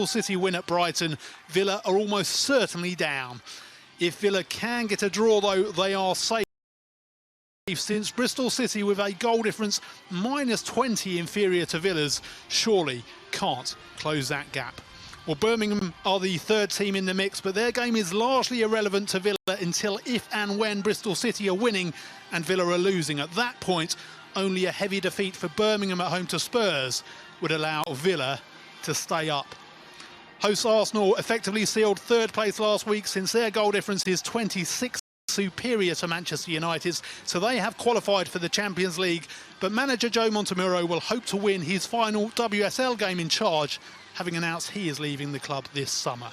Bristol City win at Brighton, Villa are almost certainly down. If Villa can get a draw, though, they are safe, since Bristol City, with a goal difference -20 inferior to Villa's, surely can't close that gap. Well, Birmingham are the third team in the mix, but their game is largely irrelevant to Villa until if and when Bristol City are winning and Villa are losing. At that point, only a heavy defeat for Birmingham at home to Spurs would allow Villa to stay up. Hosts Arsenal effectively sealed third place last week, since their goal difference is 26 superior to Manchester United's, so they have qualified for the Champions League. But manager Joe Montemurro will hope to win his final WSL game in charge, having announced he is leaving the club this summer.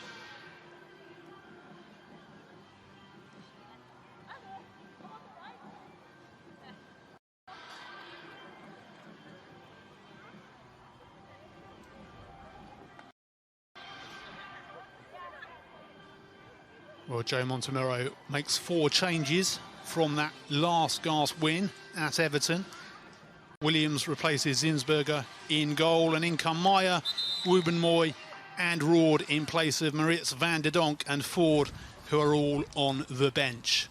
Well, Joe Montemurro makes 4 changes from that last gasp win at Everton. Williams replaces Zinsberger in goal, and in come Maya, Wubben-Moy and Roord in place of Maritz van der Donk and Ford, who are all on the bench.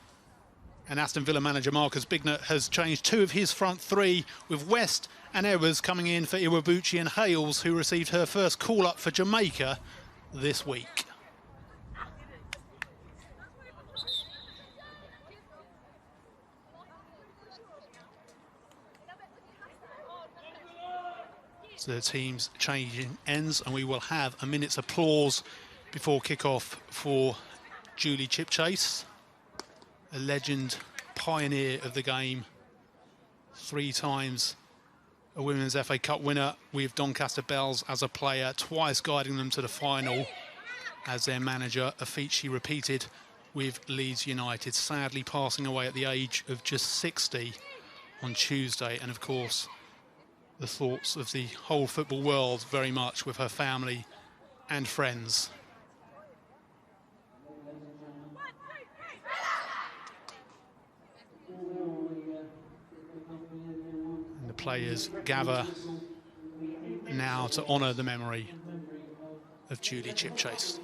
And Aston Villa manager Marcus Bignett has changed 2 of his front 3, with West and Edwards coming in for Iwabuchi and Hales, who received her first call-up for Jamaica this week. So the team's changing ends, and we will have a minute's applause before kick-off for Julie Chipchase, a legend, pioneer of the game, 3 times a Women's FA Cup winner with Doncaster Bells as a player, twice guiding them to the final as their manager, a feat she repeated with Leeds United, sadly passing away at the age of just 60 on Tuesday. And of course, the thoughts of the whole football world very much with her family and friends. And the players gather now to honour the memory of Julie Chipchase.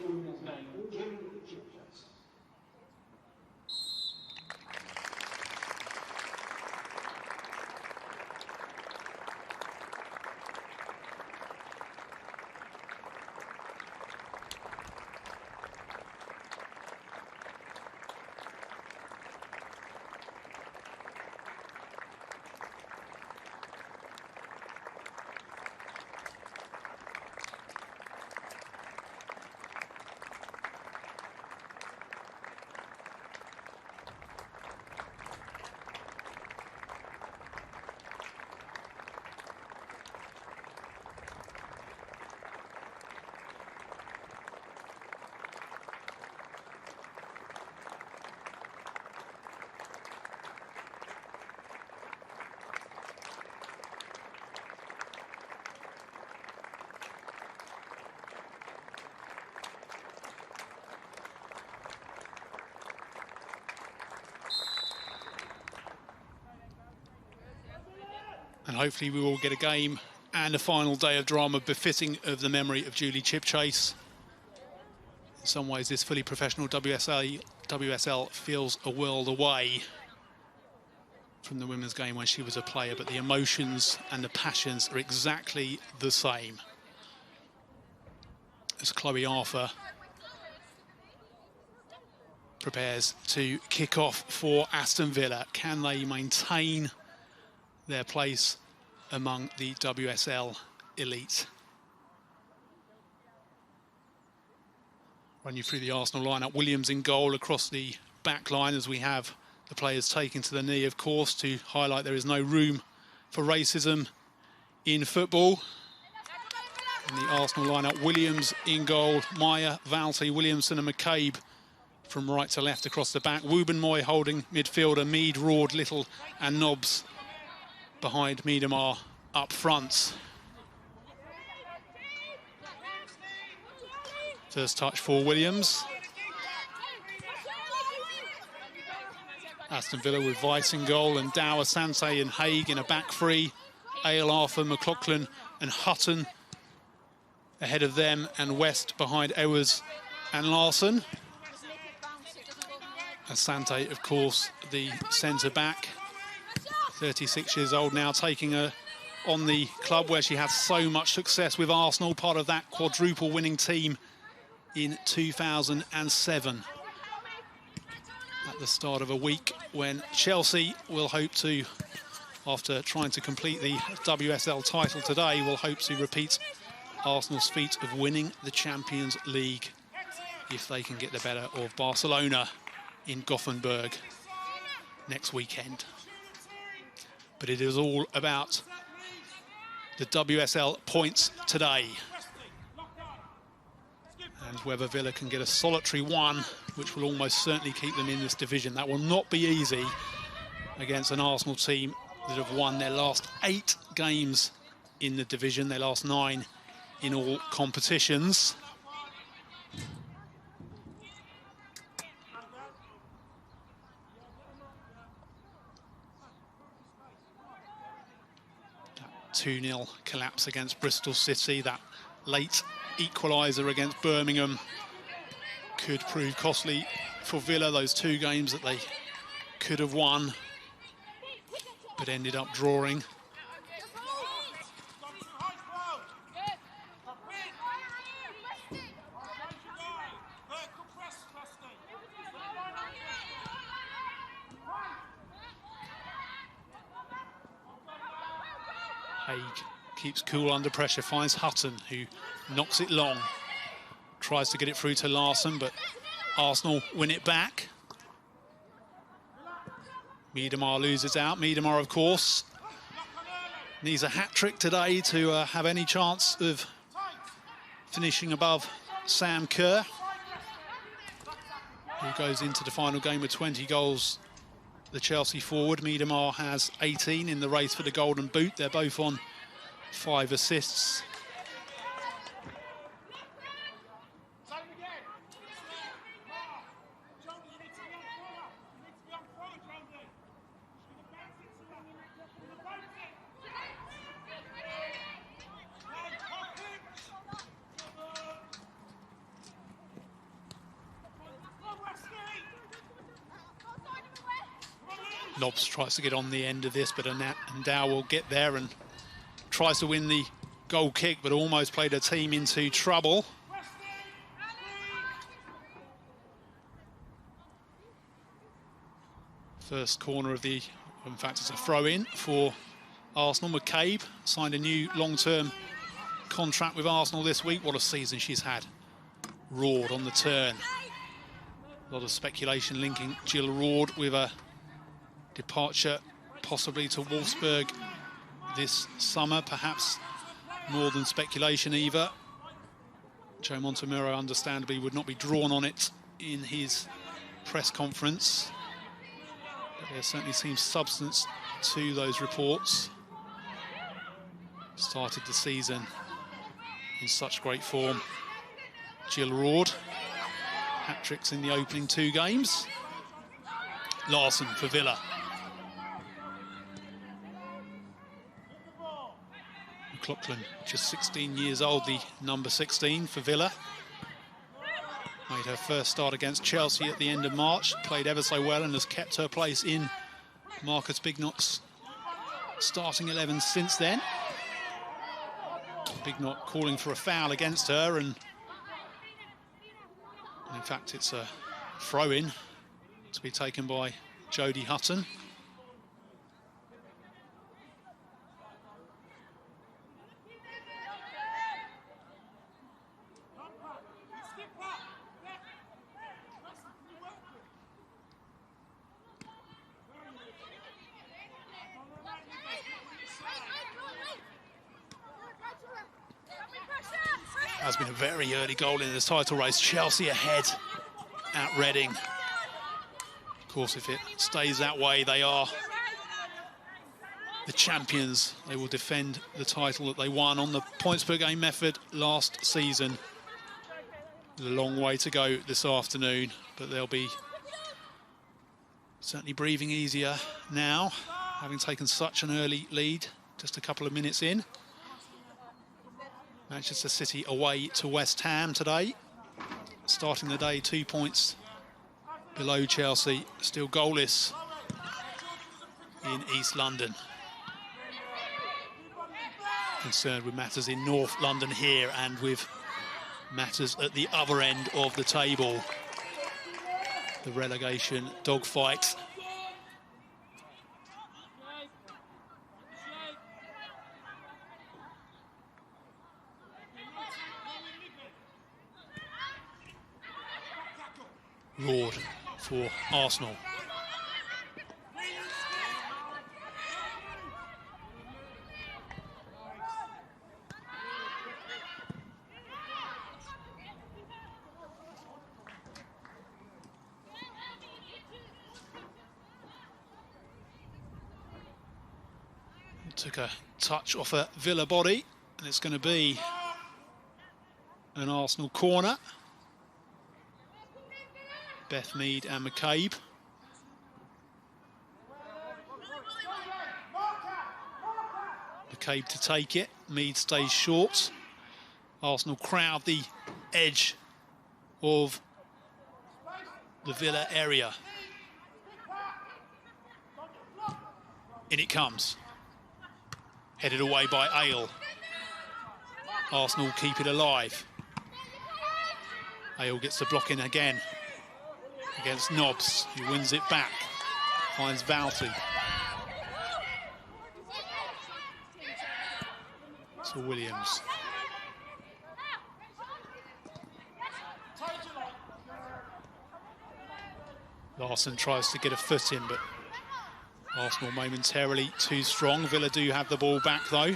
And hopefully we will get a game and a final day of drama befitting of the memory of Julie Chipchase. In some ways, this fully professional WSL feels a world away from the women's game when she was a player, but the emotions and the passions are exactly the same. As Chloe Arthur prepares to kick off for Aston Villa, can they maintain their place among the WSL elite? Run you through the Arsenal lineup. Williams in goal across the back line, as we have the players taken to the knee, of course, to highlight there is no room for racism in football. In the Arsenal lineup, Williams in goal, Maya, Valty, Williamson and McCabe from right to left across the back. Wubben-Moy holding midfielder, Mead, Roord, Little and Nobbs behind Miedemar up front. First touch for Williams. Aston Villa with Weiss in goal and Dower, Sante and Haig in a back three. Ale, Arthur, McLaughlin and Hutton ahead of them, and West behind Ewers and Larson. Asante, of course, the centre-back, 36 years old now, taking her on the club where she had so much success with Arsenal, part of that quadruple winning team in 2007. At the start of a week when Chelsea will hope to, after trying to complete the WSL title today, will hope to repeat Arsenal's feat of winning the Champions League if they can get the better of Barcelona in Gothenburg next weekend. But it is all about the WSL points today, and whether Villa can get a solitary one, which will almost certainly keep them in this division. That will not be easy against an Arsenal team that have won their last 8 games in the division, their last 9 in all competitions. That 2-0 collapse against Bristol City, that late equaliser against Birmingham, could prove costly for Villa. Those 2 games that they could have won, but ended up drawing. Haig keeps cool under pressure, finds Hutton, who knocks it long. Tries to get it through to Larson, but Arsenal win it back. Miedemar loses out. Miedemar, of course, needs a hat-trick today to have any chance of finishing above Sam Kerr, who goes into the final game with 20 goals. The Chelsea forward, Miedemar, has 18 in the race for the Golden Boot. They're both on 5 assists. Nobbs tries to get on the end of this, but Dow will get there and tries to win the goal kick, but almost played her team into trouble. First corner of the, in fact, it's a throw-in for Arsenal. McCabe signed a new long-term contract with Arsenal this week. What a season she's had. Roard on the turn. A lot of speculation linking Jill Roard with a departure possibly to Wolfsburg this summer, perhaps more than speculation either. Joe Montemurro understandably would not be drawn on it in his press conference, but there certainly seems substance to those reports. Started the season in such great form. Jill Roard, hat-tricks in the opening 2 games. Larson for Villa. McLaughlin, just 16 years old, the number 16 for Villa. Made her first start against Chelsea at the end of March, played ever so well and has kept her place in Marcus Bignot's starting 11 since then. Bignot calling for a foul against her, and in fact it's a throw-in to be taken by Jodie Hutton. Has been a very early goal in this title race. Chelsea ahead at Reading. Of course, if it stays that way, they are the champions. They will defend the title that they won on the points per game method last season. There's a long way to go this afternoon, but they'll be certainly breathing easier now, having taken such an early lead, just a couple of minutes in. Manchester City away to West Ham today. Starting the day 2 points below Chelsea, still goalless in East London. Concerned with matters in North London here and with matters at the other end of the table. The relegation dogfight. Roared for Arsenal. Took a touch off a Villa body, and it's going to be an Arsenal corner. Beth Mead and McCabe. McCabe to take it. Mead stays short. Arsenal crowd the edge of the Villa area. In it comes. Headed away by Ale. Arsenal keep it alive. Ale gets the block in again against Nobbs, who wins it back. Finds Valty. To Williams. Larson tries to get a foot in, but Arsenal momentarily too strong. Villa do have the ball back, though.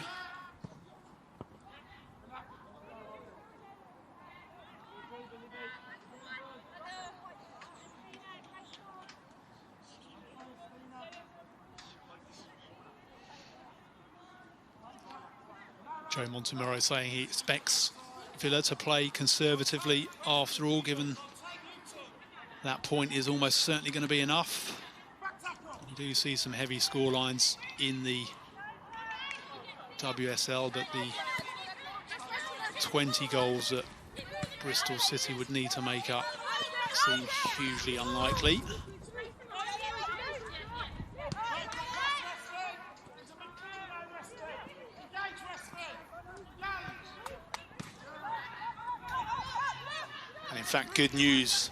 Joe Montemurro saying he expects Villa to play conservatively after all, given that point is almost certainly going to be enough. You do see some heavy scorelines in the WSL, but the 20 goals that Bristol City would need to make up seem hugely unlikely. And in fact, good news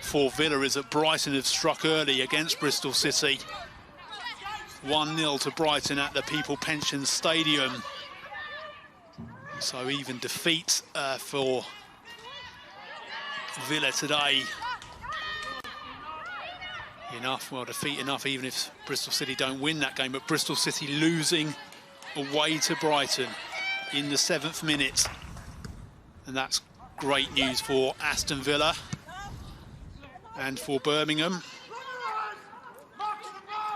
for Villa is that Brighton have struck early against Bristol City. 1-0 to Brighton at the People Pension Stadium. So even defeat for Villa today. Enough, well, defeat enough even if Bristol City don't win that game, but Bristol City losing away to Brighton in the 7th minute. And that's great news for Aston Villa and for Birmingham,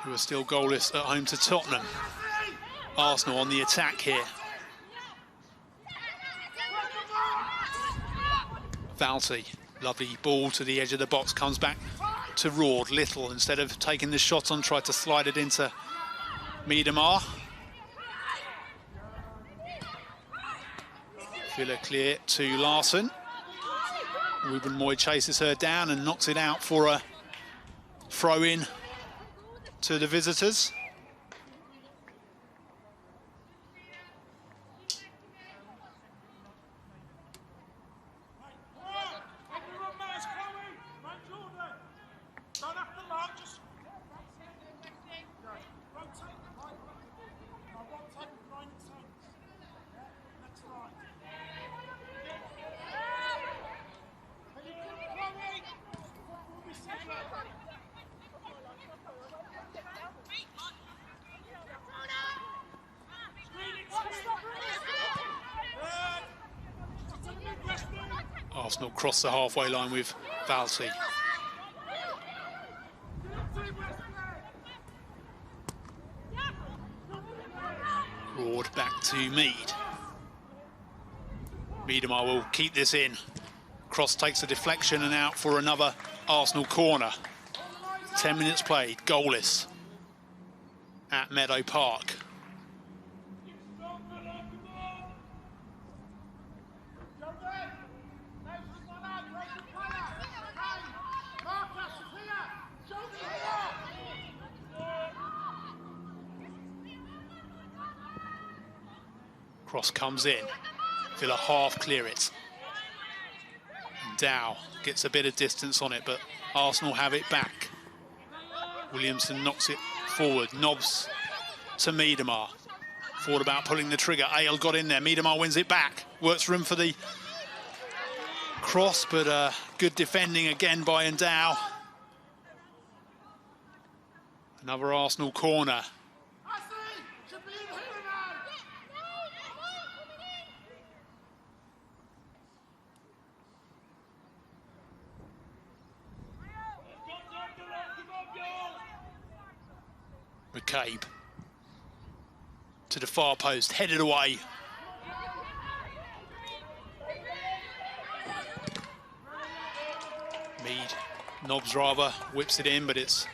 who are still goalless at home to Tottenham. Arsenal on the attack here. Valty, lovely ball to the edge of the box, comes back to Roard. Little, instead of taking the shot on, tried to slide it into Miedemar. Villa clear to Larson. Ruben Moy chases her down and knocks it out for a throw-in to the visitors. Arsenal cross the halfway line with Valty. Roared back to Mead. Miedemar will keep this in. Cross takes a deflection and out for another Arsenal corner. 10 minutes played, goalless at Meadow Park. Cross comes in. Villa half clear it. And Dow gets a bit of distance on it, but Arsenal have it back. Williamson knocks it forward. Nobbs to Miedemar. Thought about pulling the trigger. Ale got in there. Miedemar wins it back. Works room for the cross, but good defending again by Endow. Another Arsenal corner. McCabe to the far post, headed away. Nobbs rather whips it in, but it's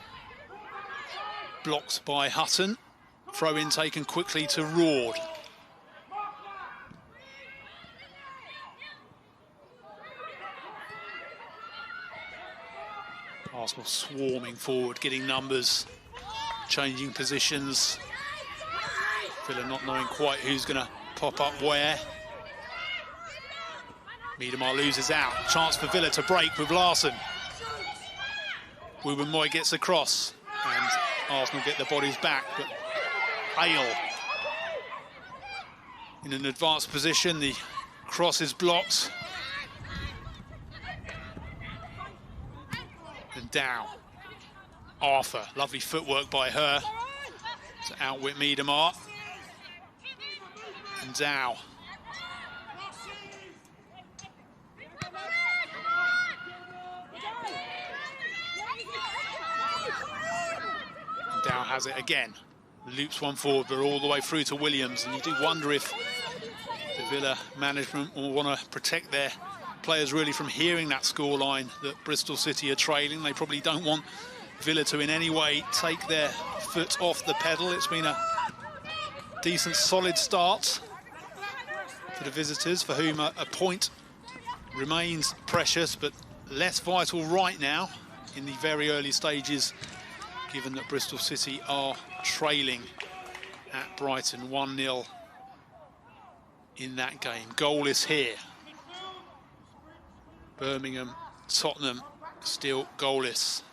blocked by Hutton. Throw in taken quickly to Roord. Arsenal swarming forward, getting numbers, changing positions. Villa not knowing quite who's going to pop up where. Miedemar loses out. Chance for Villa to break with Larsson. Wubben-Moy gets across, and Arsenal get their bodies back, but Ale in an advanced position. The cross is blocked. And Dow. Arthur, lovely footwork by her to outwit Miedemar. And Dow. Dow has it again, loops one forward, but all the way through to Williams. And you do wonder if the Villa management will want to protect their players really from hearing that scoreline that Bristol City are trailing. They probably don't want Villa to in any way take their foot off the pedal. It's been a decent, solid start for the visitors, for whom a point remains precious, but less vital right now in the very early stages, given that Bristol City are trailing at Brighton 1-0 in that game. Goalless here. Birmingham, Tottenham still goalless.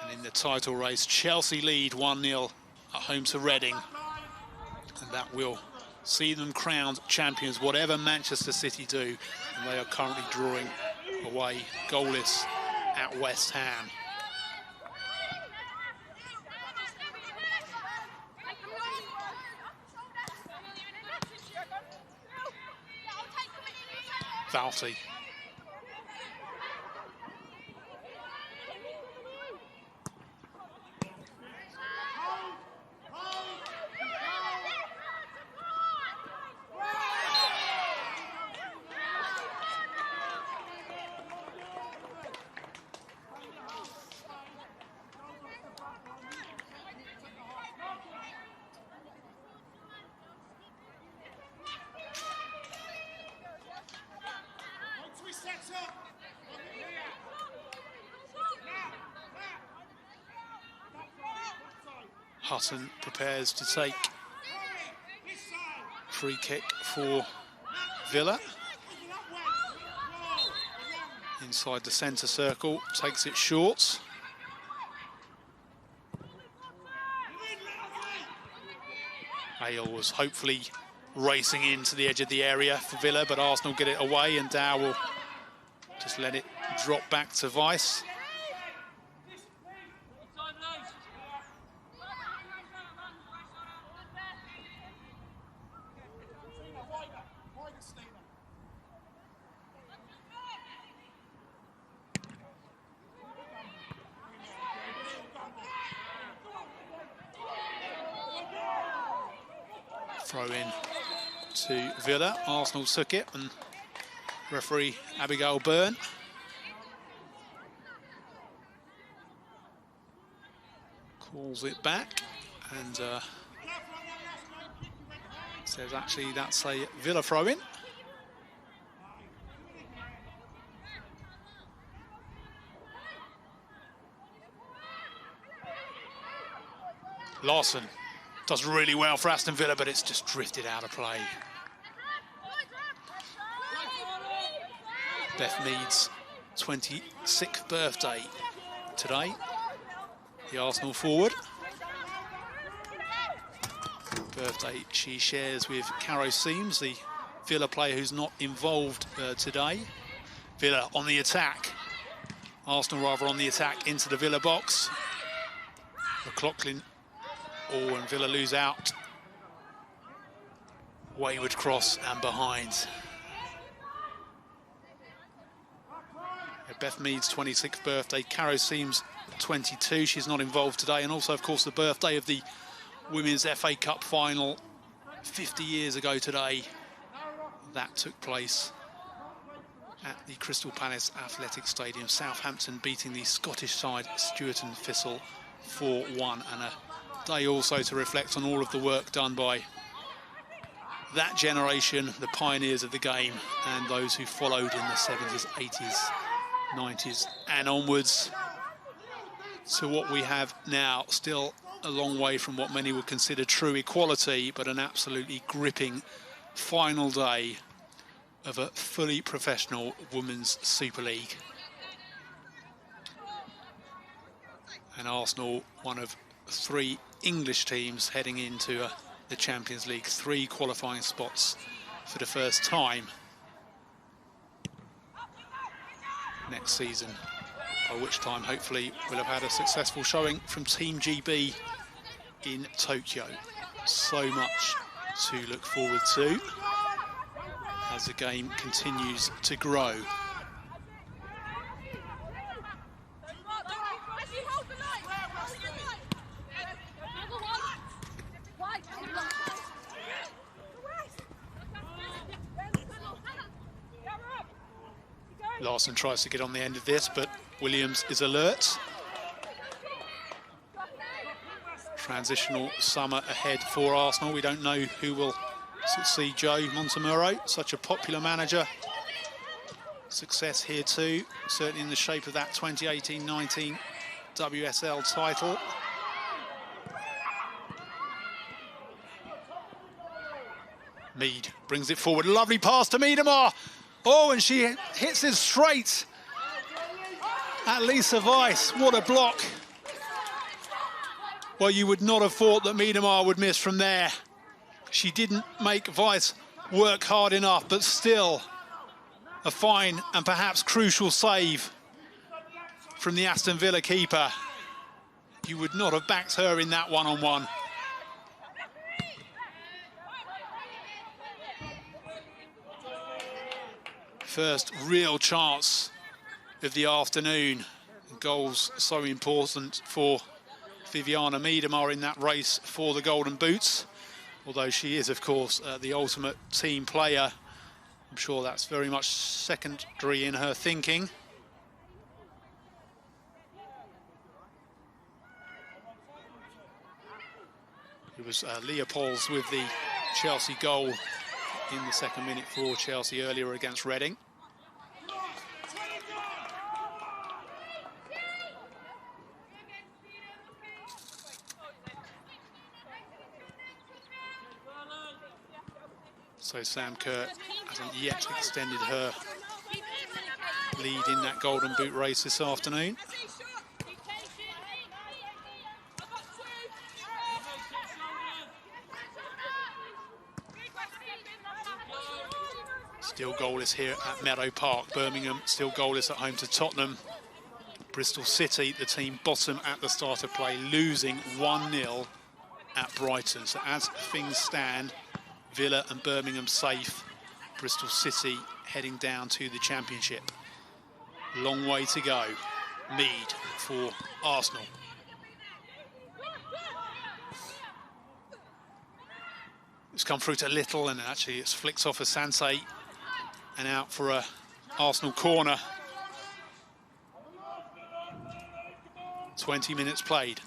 And in the title race, Chelsea lead 1-0 at home to Reading. And that will see them crowned champions, whatever Manchester City do. And they are currently drawing away goalless at West Ham. Valti. Hutton prepares to take free kick for Villa. Inside the centre circle, takes it short. Ale was hopefully racing into the edge of the area for Villa, but Arsenal get it away, and Dow will just let it drop back to Weiss. Throw in to Villa. Arsenal took it, and referee Abigail Byrne calls it back and says actually that's a Villa throw-in. Larsson Does really well for Aston Villa, but it's just drifted out of play. Beth Mead's 26th birthday today. The Arsenal forward. Birthday she shares with Caro Seams, the Villa player who's not involved today. Villa on the attack. Arsenal rather on the attack into the Villa box. McLaughlin. Oh, and Villa lose out. Wayward cross and behind. Beth Mead's 26th birthday. Caro Seams 22. She's not involved today. And also, of course, the birthday of the Women's FA Cup final 50 years ago today. That took place at the Crystal Palace Athletic Stadium. Southampton beating the Scottish side Stuart and Thistle 4-1. And a day also to reflect on all of the work done by that generation, the pioneers of the game, and those who followed in the 70s, 80s, 90s and onwards to what we have now. Still a long way from what many would consider true equality, but an absolutely gripping final day of a fully professional Women's Super League. And Arsenal, one of 3 English teams heading into the Champions League, 3 qualifying spots for the first time next season, by which time hopefully we'll have had a successful showing from Team GB in Tokyo. So much to look forward to as the game continues to grow. Larson tries to get on the end of this, but Williams is alert. Transitional summer ahead for Arsenal. We don't know who will succeed Joe Montemurro, such a popular manager. Success here too, certainly in the shape of that 2018-19 WSL title. Mead brings it forward, lovely pass to Miedemar. Oh, and she hits it straight at Lisa Weiss. What a block. Well, you would not have thought that Miedemar would miss from there. She didn't make Weiss work hard enough, but still a fine and perhaps crucial save from the Aston Villa keeper. You would not have backed her in that one-on-one. First real chance of the afternoon. Goals so important for Viviana Miedemar in that race for the Golden Boots. Although she is, of course, the ultimate team player. I'm sure that's very much secondary in her thinking. It was Leopolds with the Chelsea goal in the second minute for Chelsea earlier against Reading. So Sam Kerr hasn't yet extended her lead in that Golden Boot race this afternoon. Still goalless here at Meadow Park. Birmingham still goalless at home to Tottenham. Bristol City, the team bottom at the start of play, losing 1-0 at Brighton. So as things stand, Villa and Birmingham safe. Bristol City heading down to the Championship. Long way to go. Mead for Arsenal. It's come through to Little, and actually it's flicked off Asante and out for a Arsenal corner. 20 minutes played.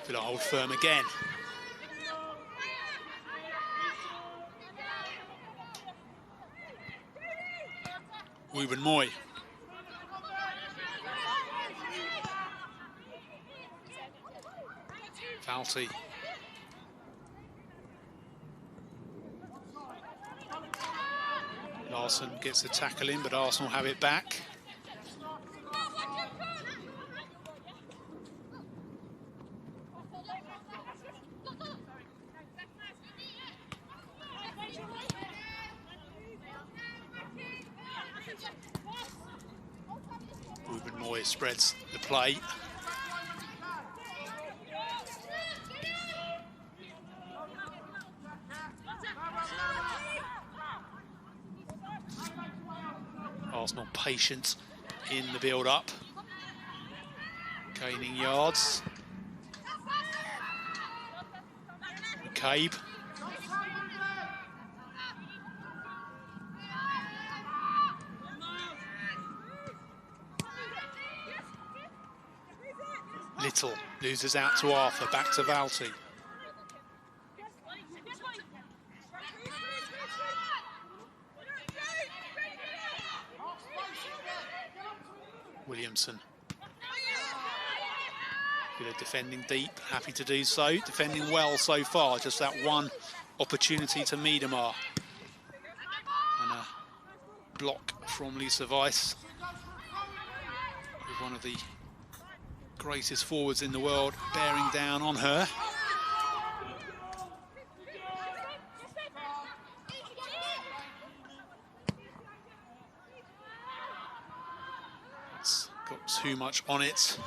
Villa hold firm again. Ruben Moy. Valti. Larson gets the tackle in, but Arsenal have it back. Ruben Moy spreads the play. Arsenal patient in the build-up, gaining yards. McCabe. Little loses out to Arthur, back to Valti. Williamson. Villa defending deep, happy to do so. Defending well so far, just that one opportunity to Miedemar. And a block from Lisa Weiss. With one of the greatest forwards in the world bearing down on her. It's got too much on it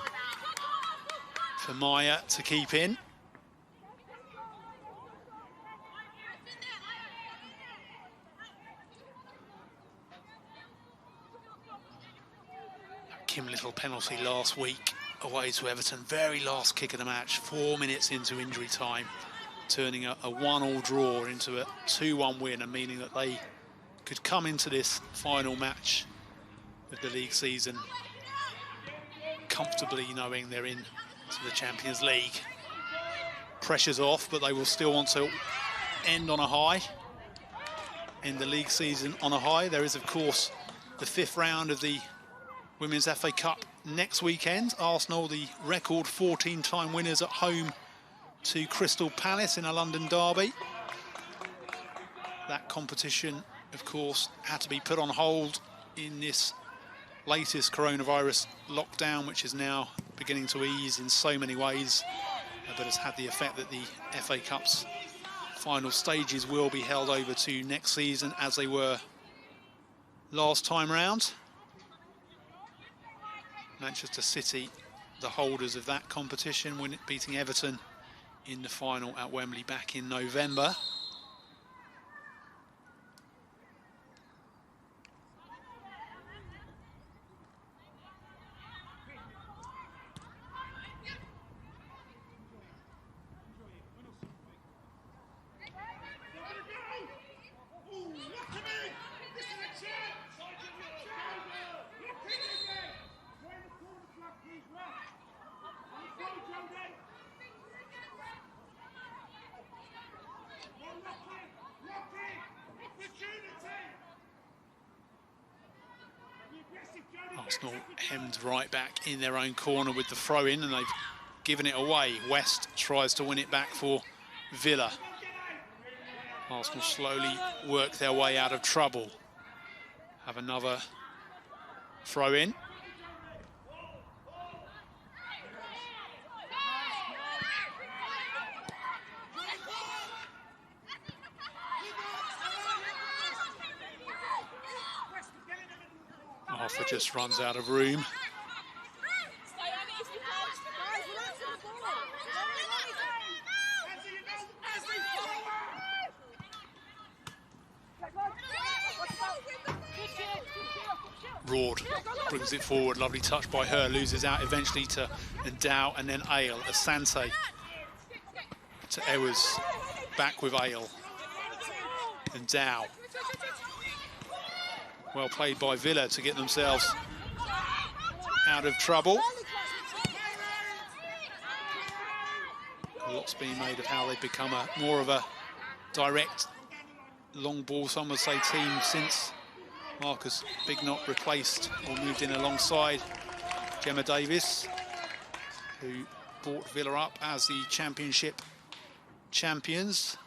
for Maya to keep in. Kim Little penalty last week away to Everton, very last kick of the match, 4 minutes into injury time, turning a 1-1 draw into a 2-1 win, and meaning that they could come into this final match of the league season comfortably, knowing they're in to the Champions League. Pressure's off, but they will still want to end on a high, end the league season on a high. There is, of course, the 5th round of the Women's FA Cup next weekend. Arsenal, the record 14-time winners, at home to Crystal Palace in a London derby. That competition, of course, had to be put on hold in this latest coronavirus lockdown, which is now beginning to ease in so many ways, but has had the effect that the FA Cup's final stages will be held over to next season, as they were last time round. Manchester City, the holders of that competition, beating Everton in the final at Wembley back in November. Arsenal hemmed right back in their own corner with the throw-in, and they've given it away. West tries to win it back for Villa. Arsenal slowly work their way out of trouble. Have another throw-in. Arthur just runs out of room. Roard brings it forward, lovely touch by her, loses out eventually to Endow and then Ale. Asante to Ewers, back with Ale. Endow. Well played by Villa to get themselves out of trouble. Lots being made of how they've become more of a direct long ball, some would say, team since Marcus Bignot replaced or moved in alongside Gemma Davis, who brought Villa up as the Championship champions.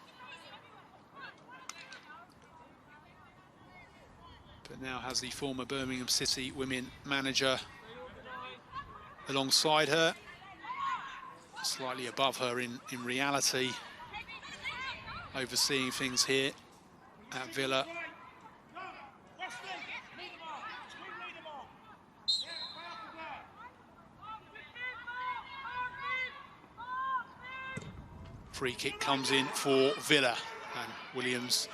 But now has the former Birmingham City women manager alongside her, slightly above her in reality, overseeing things here at Villa. Free kick comes in for Villa, and Williams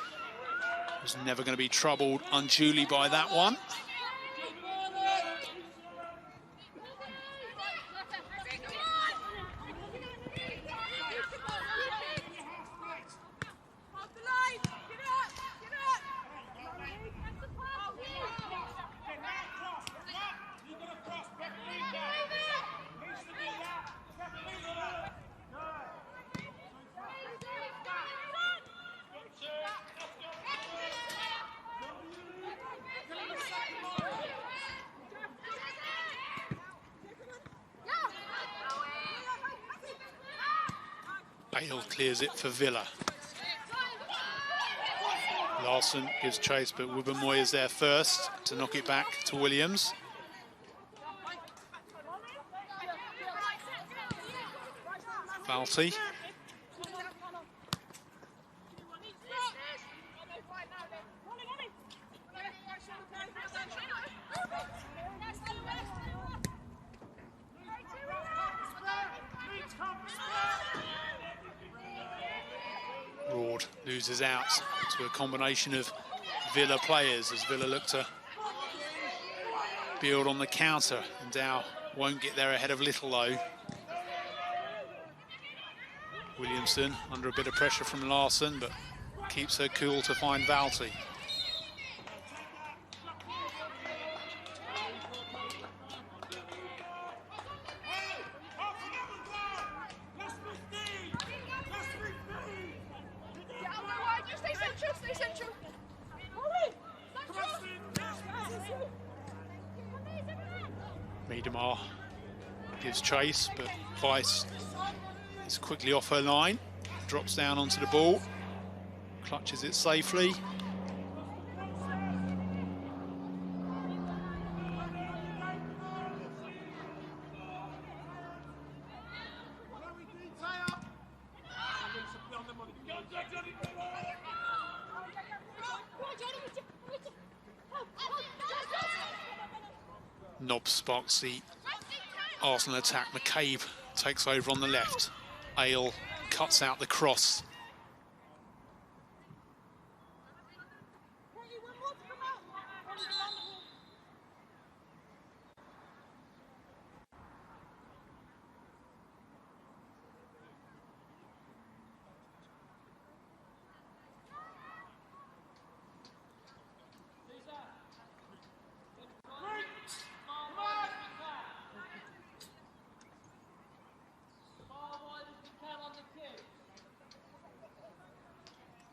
was never going to be troubled unduly by that one. Bale clears it for Villa. Larson gives chase, but Wubbenmoy is there first to knock it back to Williams. Valti. Broad loses out to a combination of Villa players as Villa look to build on the counter, and Dow won't get there ahead of Little though. Williamson under a bit of pressure from Larson, but keeps her cool to find Valti. Miedemar gives chase, but Weiss is quickly off her line, drops down onto the ball, clutches it safely. Nobbs sparks the Arsenal attack. McCabe takes over on the left. Ale cuts out the cross.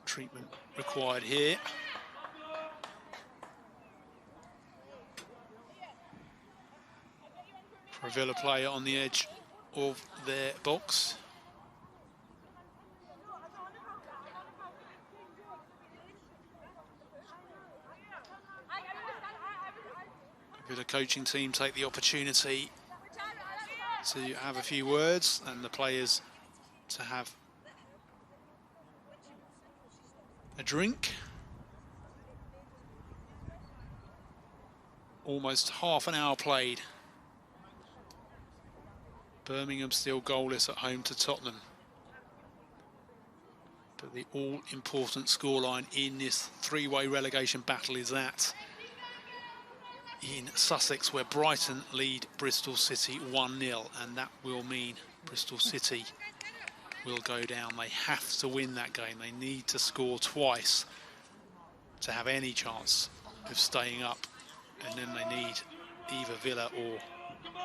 Treatment required here. For a Villa player on the edge of their box. The Villa coaching team take the opportunity to have a few words, and the players to have a drink. Almost half an hour played. Birmingham still goalless at home to Tottenham. But the all-important scoreline in this three-way relegation battle is that in Sussex, where Brighton lead Bristol City 1-0, and that will mean Bristol City will go down. They have to win that game. They need to score twice to have any chance of staying up, and then they need either Villa or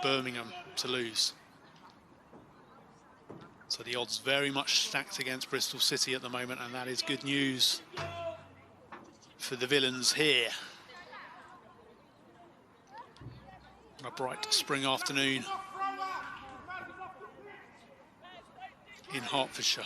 Birmingham to lose. So the odds very much stacked against Bristol City at the moment, and that is good news for the Villains here. on a bright spring afternoon in Hertfordshire.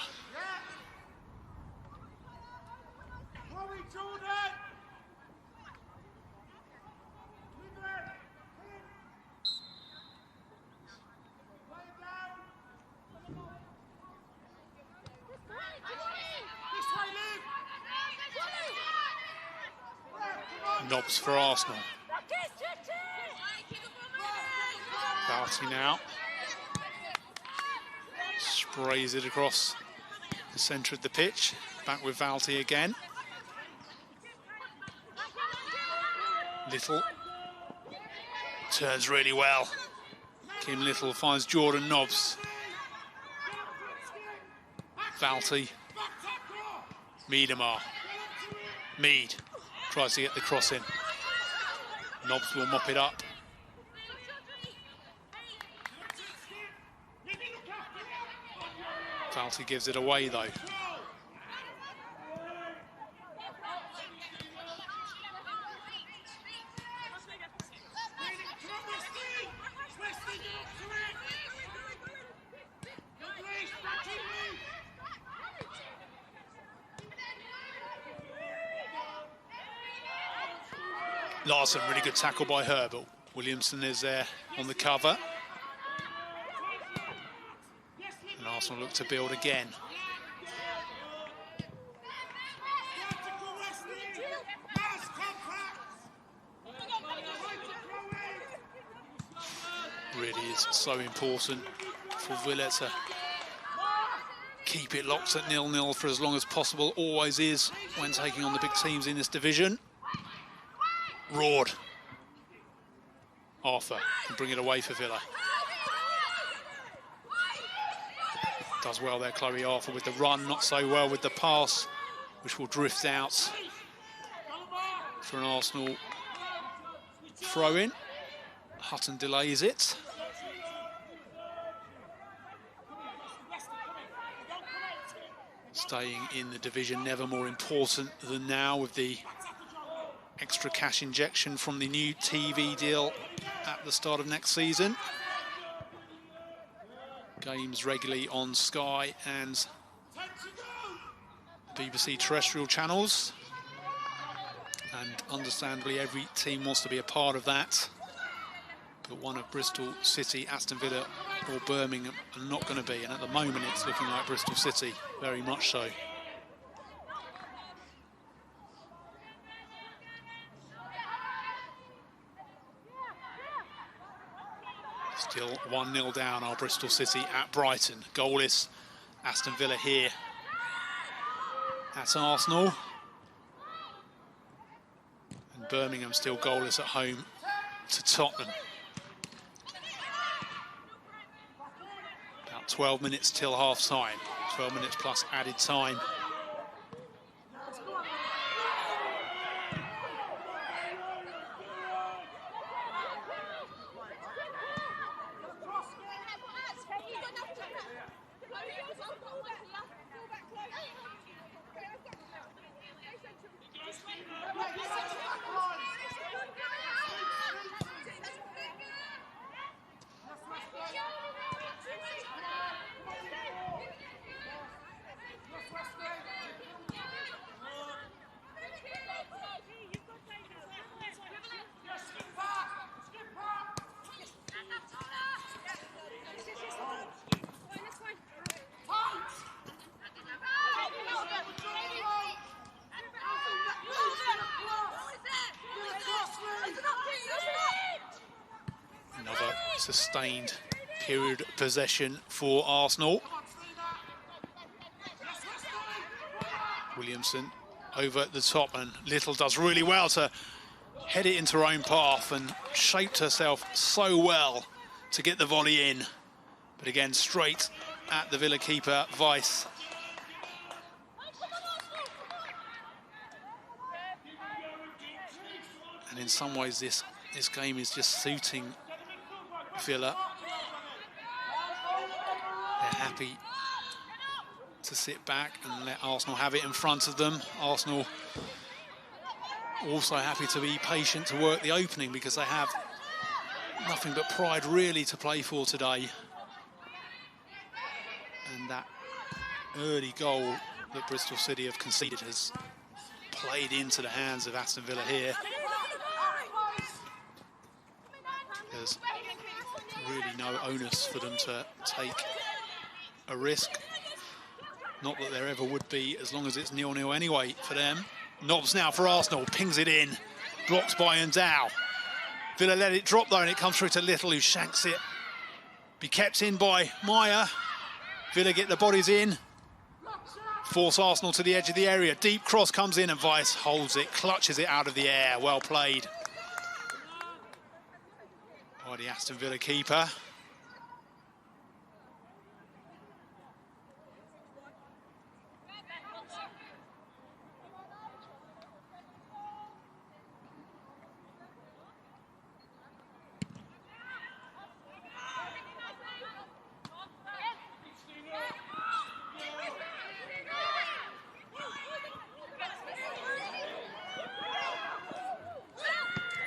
Knobs for Arsenal. Valti now sprays it across the centre of the pitch. Back with Valti again. Little turns really well. Kim Little finds Jordan Knobs. Valti. Miedemar. Mead tries to get the cross in. Knobs will mop it up. Valti gives it away though. Larson, really good tackle by her, but Williamson is there on the cover. And Arsenal look to build again. Really is so important for Villa to keep it locked at 0-0 for as long as possible. Always is when taking on the big teams in this division. Roared. Arthur can bring it away for Villa. Does well there, Chloe Arthur with the run, not so well with the pass, which will drift out for an Arsenal throw-in. Hutton delays it. Staying in the division, never more important than now with the extra cash injection from the new TV deal at the start of next season. Games regularly on Sky and BBC terrestrial channels. And understandably, every team wants to be a part of that. But one of Bristol City, Aston Villa or Birmingham are not going to be. And at the moment, it's looking like Bristol City, very much so. Still 1-0 down are Bristol City at Brighton. Goalless Aston Villa here at Arsenal. And Birmingham still goalless at home to Tottenham. About 12 minutes till half-time. 12 minutes plus added time. Sustained period of possession for Arsenal. Williamson over the top, and Little does really well to head it into her own path and shaped herself so well to get the volley in. But again, straight at the Villa keeper, Weiss. And in some ways, this game is just suiting Villa. They're happy to sit back and let Arsenal have it in front of them. Arsenal also happy to be patient to work the opening because they have nothing but pride really to play for today. And that early goal that Bristol City have conceded has played into the hands of Aston Villa here. There's really no onus for them to take a risk. Not that there ever would be, as long as it's 0-0 anyway for them. Knobs now for Arsenal, pings it in, blocked by Endow. Villa let it drop though, and it comes through to Little, who shanks it. Be kept in by Meyer. Villa get the bodies in, force Arsenal to the edge of the area. Deep cross comes in and Weiss holds it, clutches it out of the air. Well played by the Aston Villa keeper.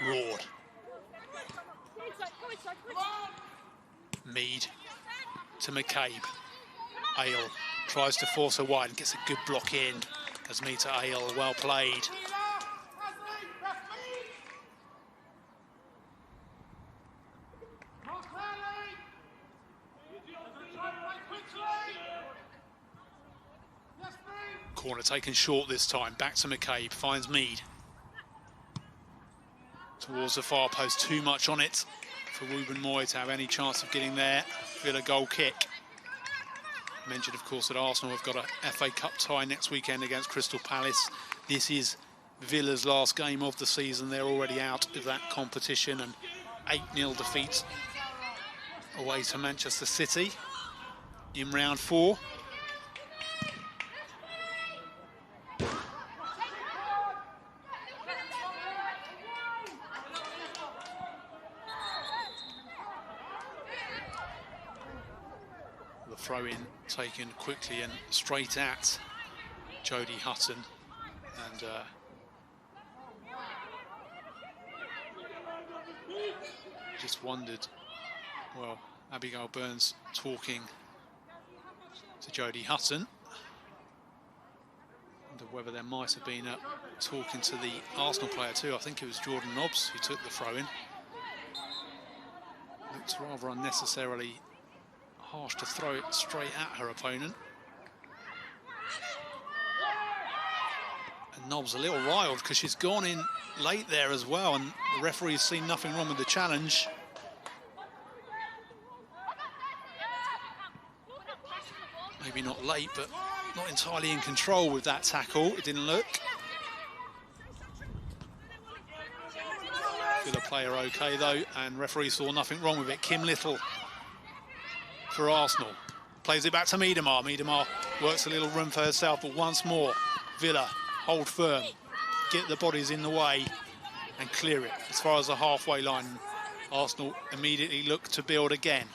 Roared. Mead to McCabe. Ale tries to force her wide and gets a good block in. As Mead to Ale, well played. Corner taken short this time. Back to McCabe, finds Mead. Towards the far post, too much on it for Ruben Moy to have any chance of getting there. Villa goal kick. Mentioned, of course, that Arsenal have got a FA Cup tie next weekend against Crystal Palace. This is Villa's last game of the season. They're already out of that competition, and 8-0 defeat away to Manchester City in round 4. Throw-in taken quickly and straight at Jodie Hutton, and just wondered, well, Abigail Burns talking to Jodie Hutton, wonder whether there might have been a talking to the Arsenal player too. I think it was Jordan Nobbs who took the throw-in. Looks rather unnecessarily harsh to throw it straight at her opponent. And Nobbs a little riled because she's gone in late there as well, and the referee's seen nothing wrong with the challenge. Maybe not late, but not entirely in control with that tackle, it didn't look. Villa player okay though, and referee saw nothing wrong with it. Kim Little for Arsenal. Plays it back to Miedemar. Miedemar works a little room for herself, but once more, Villa hold firm, get the bodies in the way and clear it as far as the halfway line. Arsenal immediately look to build again.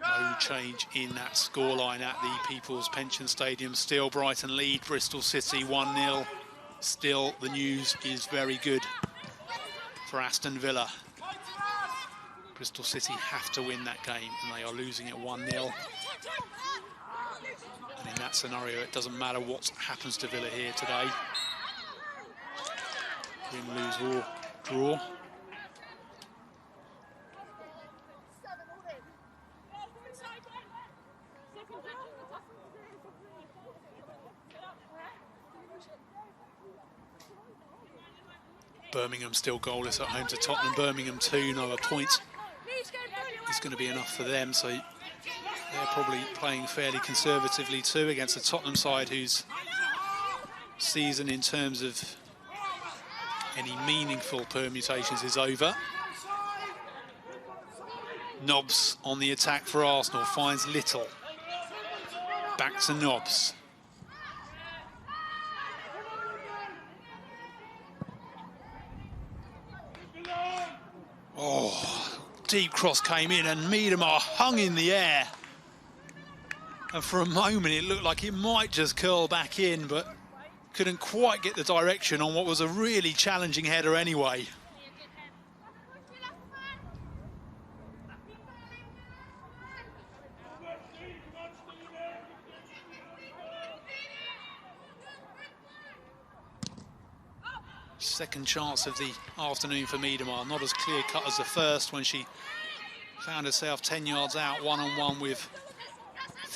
No change in that scoreline at the People's Pension Stadium. Still Brighton lead Bristol City 1-0. Still the news is very good for Aston Villa. Bristol City have to win that game, and they are losing it 1-0. And in that scenario, it doesn't matter what happens to Villa here today. Win, lose or draw. Birmingham still goalless at home to Tottenham. Birmingham 2, no, a point is going to be enough for them, so they're probably playing fairly conservatively too against the Tottenham side, whose season in terms of any meaningful permutations is over. Nobbs on the attack for Arsenal, finds Little. Back to Nobbs. Oh, Deep cross came in and Miedemar hung in the air. And for a moment it looked like it might just curl back in, but couldn't quite get the direction on what was a really challenging header anyway. Second chance of the afternoon for Miedemar, not as clear-cut as the first when she found herself 10 yards out, one-on-one with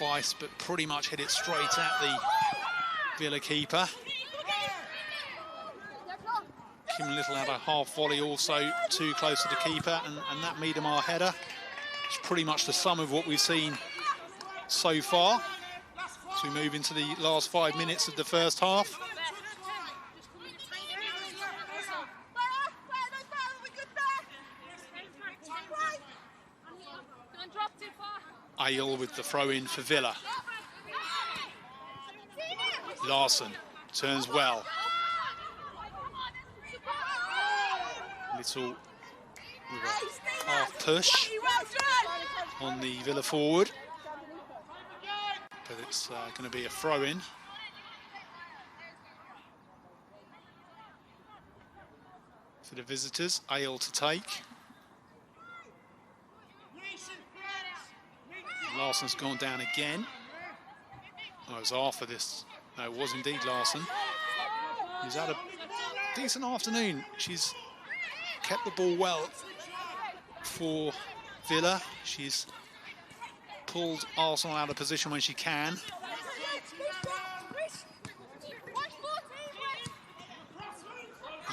Weiss, but pretty much hit it straight at the Villa keeper. Kim Little had a half volley also too close to the keeper, and that Miedemar header is pretty much the sum of what we've seen so far as we move into the last 5 minutes of the first half. Ale with the throw-in for Villa. Larsson turns well. Little with a half push on the Villa forward. But it's going to be a throw-in. For the visitors, Ale to take. Larsson's gone down again. Oh, it was after this. No, it was indeed Larsson. He's had a decent afternoon. She's kept the ball well for Villa. She's pulled Arsenal out of position when she can.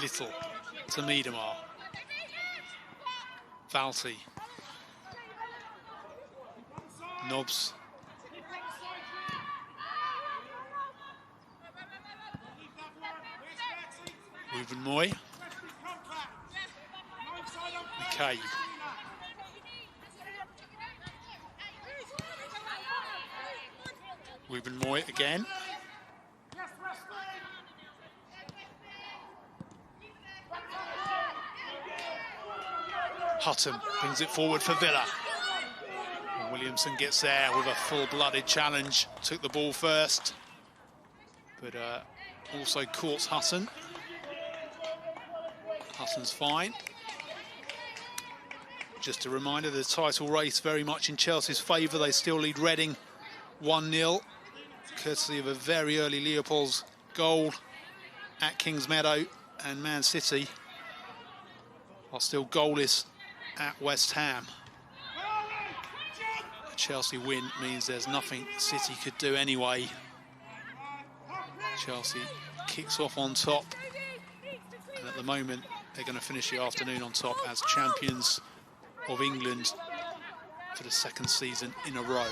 Little to Miedemar. Valti. Nobbs. Ruben Moy. McCabe. Ruben Moy again. Hutton brings it forward for Villa. And Williamson gets there with a full-blooded challenge. Took the ball first, but also caught Hutton. Hutton's fine. Just a reminder, the title race very much in Chelsea's favour. They still lead Reading 1-0, courtesy of a very early Leopold's goal at Kings Meadow, and Man City are still goalless at West Ham. A Chelsea win means there's nothing City could do anyway. Chelsea kicks off on top, and at the moment they're going to finish the afternoon on top as champions of England for the second season in a row.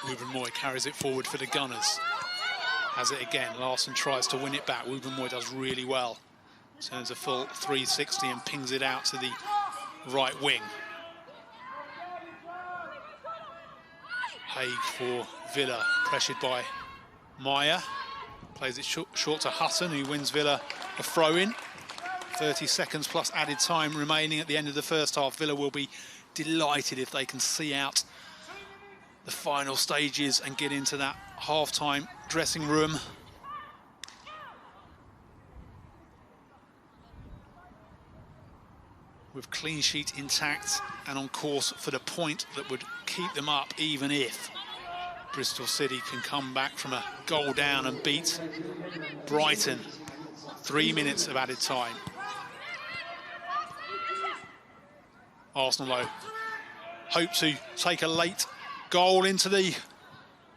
Ruben Moy carries it forward for the Gunners. Has it again. Larsson tries to win it back. Ruben Moy does really well. Turns a full 360 and pings it out to the right wing. Haig for Villa, pressured by Meyer. Plays it short to Hutton, who wins Villa a throw-in. 30 seconds plus added time remaining at the end of the first half. Villa will be delighted if they can see out the final stages and get into that half-time dressing room. With clean sheet intact and on course for the point that would keep them up, even if Bristol City can come back from a goal down and beat Brighton. 3 minutes of added time. Arsenal, though, hope to take a late goal into the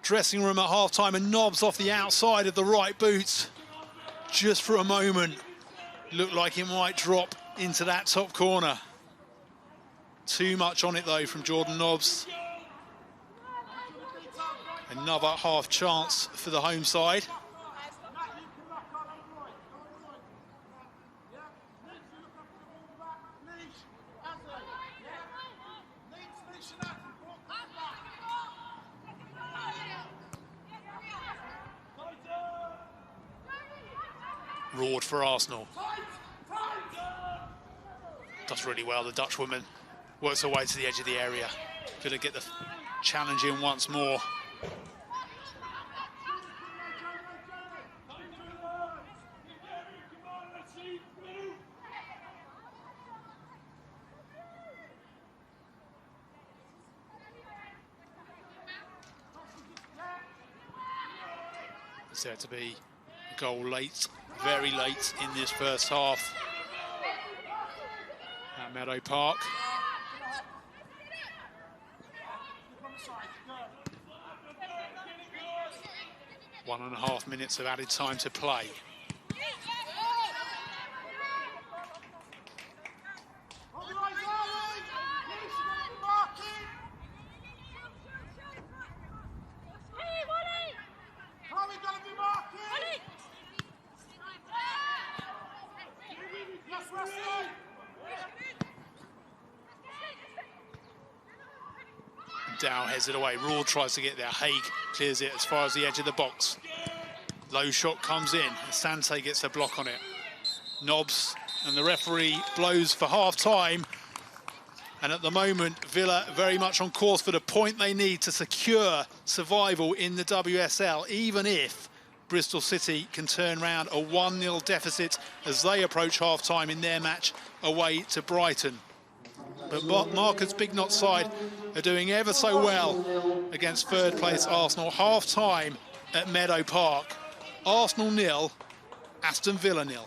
dressing room at half-time, and Nobbs off the outside of the right boot. Just for a moment, looked like it might drop into that top corner. Too much on it, though, from Jordan Nobbs. Another half chance for the home side. Roared for Arsenal. Does really well, the Dutch woman. Works her way to the edge of the area. Villa get the challenge in once more. It's there to be a goal late, very late in this first half at Meadow Park. One and a half minutes of added time to play. Dow heads it away. Raw tries to get there. Haig clears it as far as the edge of the box. Low shot comes in. Sante gets a block on it. Nobbs and the referee blows for half-time. And at the moment, Villa very much on course for the point they need to secure survival in the WSL, even if Bristol City can turn around a 1-0 deficit as they approach half-time in their match away to Brighton. But Marcus Bignot's side are doing ever so well against third-place Arsenal. Half-time at Meadow Park. Arsenal 0, Aston Villa 0.